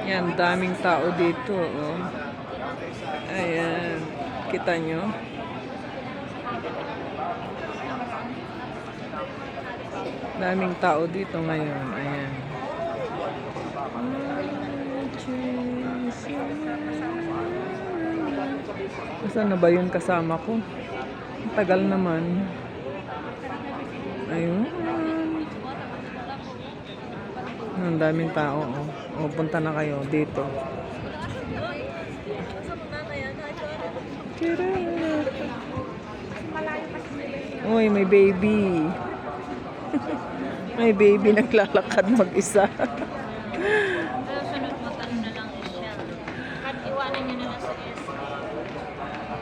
Yan, daming tao dito. Oh. Ayan. Kita nyo? Daming tao dito ngayon. Ayan. Saan na ba yun kasama ko? Ang tagal naman. Ayun. Ang daming tao. Oh. Punta na kayo dito. Uy, may baby. May baby naglalakad mag-isa. Pero sunod mag-ano na lang siya. Kahit iwanan niya na lang sa S.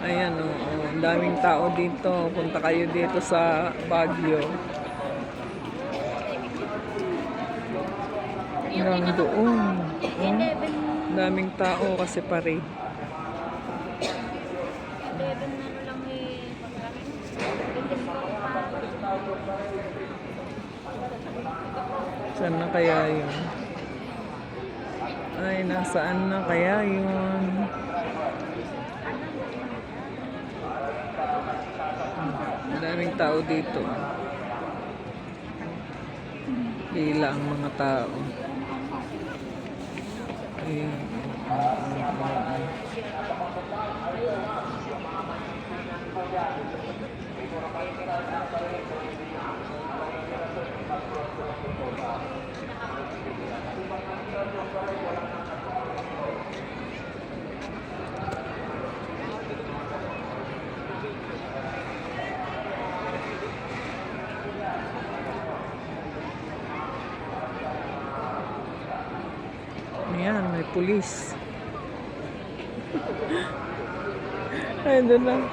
Ayan, ang daming tao dito. Punta kayo dito sa Baguio. Hanggang doon. Daming tao kasi pare. 11 na lang eh. Saan na kaya yun? Ay, nasaan na kaya yun? Daming tao dito. Pila ang mga tao. Ayan. Ayan, may pulis. Ay, doon lang.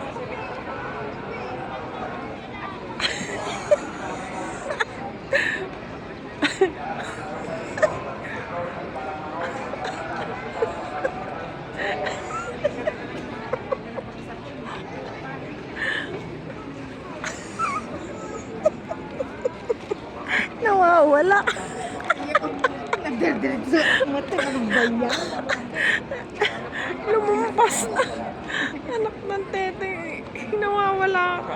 Nawawala. Nagdadiretso mata ng bayan. Lumumpas na. Anak ng tete. Nawawala ka.